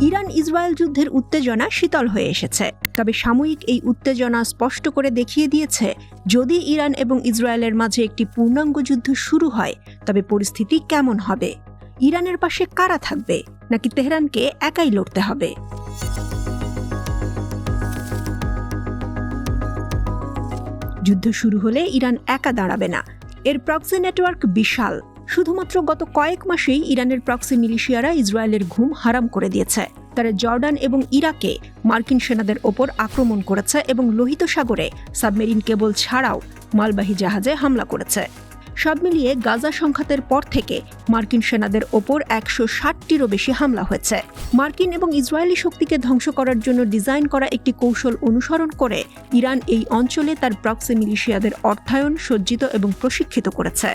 Iran Israel যুদ্ধের উত্তেজনা শীতল হয়ে এসেছে, তবে সাময়িক এই উত্তেজনা স্পষ্ট করে দেখিয়ে দিয়েছে যদি ইরান এবং ইসরায়েলের মাঝে একটি পূর্ণাঙ্গ যুদ্ধ শুরু হয় তবে পরিস্থিতি কেমন হবে। ইরানের পাশে কারা থাকবে, নাকি তেহরানকে একাই লড়তে হবে? যুদ্ধ শুরু হলে ইরান একা দাঁড়াবে না। এর প্রক্সি নেটওয়ার্ক বিশাল। শুধুমাত্র গত কয়েক মাসেই ইরানের প্রক্সি মিলিশিয়ারা ইসরায়েলের ঘুম হারাম করে দিয়েছে। তারা জর্ডান এবং ইরাকে মার্কিন সেনাদের ওপর আক্রমণ করেছে এবং লোহিত সাগরে সাবমেরিন কেবল ছাড়াও মালবাহী জাহাজে হামলা করেছে। সব মিলিয়ে গাজা সংঘাতের পর থেকে মার্কিন সেনাদের ওপর 160টিরও বেশি হামলা হয়েছে। মার্কিন এবং ইসরায়েলি শক্তিকে ধ্বংস করার জন্য ডিজাইন করা একটি কৌশল অনুসরণ করে ইরান এই অঞ্চলে তার প্রক্সি মিলিশিয়াদের অর্থায়ন, সজ্জিত এবং প্রশিক্ষিত করেছে।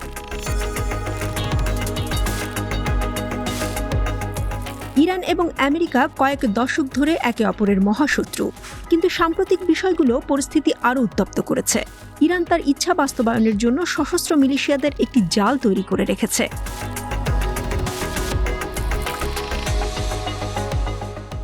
ইরান এবং আমেরিকা কয়েক দশক ধরে একে অপরের মহাশত্রু, কিন্তু সাম্প্রতিক বিষয়গুলো পরিস্থিতি আরও উত্তপ্ত করেছে। ইরান তার ইচ্ছা বাস্তবায়নের জন্য সশস্ত্র মিলিশিয়াদের একটি জাল তৈরি করে রেখেছে।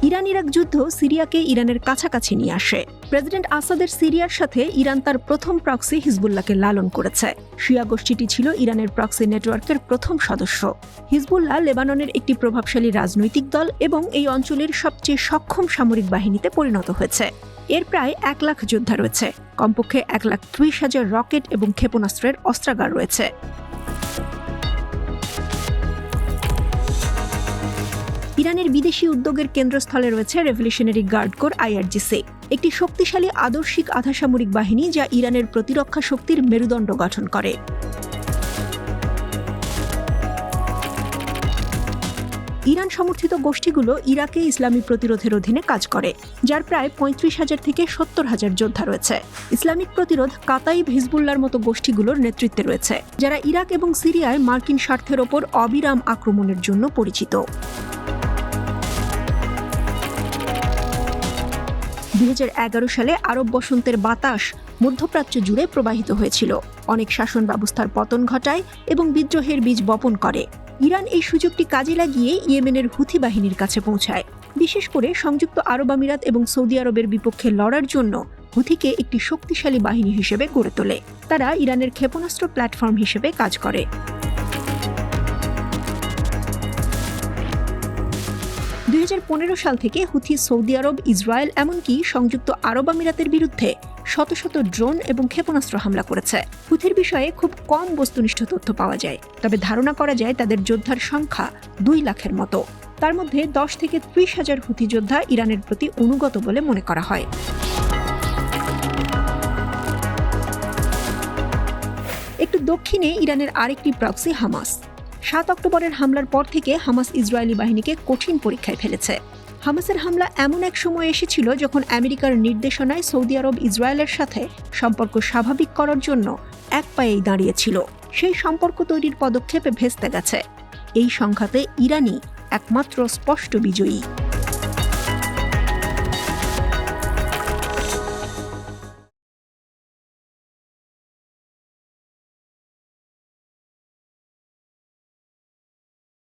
ইরান ইরাক যুদ্ধ সিরিয়াকে ইরানের কাছাকাছি নিয়ে আসে। প্রেসিডেন্ট আসাদের সিরিয়ার সাথে ইরান তার প্রথম প্রক্সি হিজবুল্লাহকে লালন করেছে। শিয়া গোষ্ঠীটি ছিল ইরানের প্রক্সি নেটওয়ার্কের প্রথম সদস্য। হিজবুল্লাহ লেবাননের একটি প্রভাবশালী রাজনৈতিক দল এবং এই অঞ্চলের সবচেয়ে সক্ষম সামরিক বাহিনীতে পরিণত হয়েছে। এর প্রায় 1 লাখ যোদ্ধা রয়েছে। কমপক্ষে 1,30,000 রকেট এবং ক্ষেপণাস্ত্রের অস্ত্রাগার রয়েছে। ইরানের বিদেশি উদ্যোগের কেন্দ্রস্থলে রয়েছে রেভলিউশনারি গার্ড কোর IRGC, একটি শক্তিশালী আদর্শিক আধাসামরিক বাহিনী যা ইরানের প্রতিরক্ষা শক্তির মেরুদণ্ড গঠন করে। ইরান সমর্থিত গোষ্ঠীগুলো ইরাকে ইসলামী প্রতিরোধের অধীনে কাজ করে, যার প্রায় 35,000 থেকে 70,000 যোদ্ধা রয়েছে। ইসলামিক প্রতিরোধ কাতাইব, হিজবুল্লাহর মতো গোষ্ঠীগুলোর নেতৃত্বে রয়েছে, যারা ইরাক এবং সিরিয়ায় মার্কিন স্বার্থের ওপর অবিরাম আক্রমণের জন্য পরিচিত। 2011 সালে আরব বসন্তের বাতাস মধ্যপ্রাচ্য জুড়ে প্রবাহিত হয়েছিল। অনেক শাসন ব্যবস্থার পতন ঘটায় এবং বিদ্রোহের বীজ বপন করে। ইরান এই সুযোগটি কাজে লাগিয়ে ইয়েমেনের হুথি বাহিনীর কাছে পৌঁছায়। বিশেষ করে সংযুক্ত আরব আমিরাত এবং সৌদি আরবের বিপক্ষে লড়ার জন্য হুথিকে একটি শক্তিশালী বাহিনী হিসেবে গড়ে তোলে। তারা ইরানের ক্ষেপণাস্ত্র প্ল্যাটফর্ম হিসেবে কাজ করে। 2015 সাল থেকে হুথি সৌদি আরব, ইসরায়েল এমনকি সংযুক্ত আরব আমিরাতের বিরুদ্ধে শত শত ড্রোন এবং ক্ষেপণাস্ত্র হামলা করেছে। হুথির বিষয়ে খুব কম বস্তুনিষ্ঠ তথ্য পাওয়া যায়, তবে ধারণা করা যায় তাদের যোদ্ধার সংখ্যা 2 লাখের মতো। তার মধ্যে 10 থেকে 30,000 হুথি যোদ্ধা ইরানের প্রতি অনুগত বলে মনে করা হয়। একটু দক্ষিণে ইরানের আরেকটি প্রক্সি হামাস। 7 অক্টোবরের হামলার পর থেকে হামাস ইসরায়েলি বাহিনীকে কঠিন পরীক্ষায় ফেলেছে। হামাসের হামলা এমন এক সময় এসেছিল যখন আমেরিকার নির্দেশনায় সৌদি আরব ইসরায়েলের সাথে সম্পর্ক স্বাভাবিক করার জন্য এক পায়েই দাঁড়িয়েছিল। সেই সম্পর্ক তৈরির পদক্ষেপে ভেস্তে গেছে। এই সংঘাতে ইরানই একমাত্র স্পষ্ট বিজয়ী।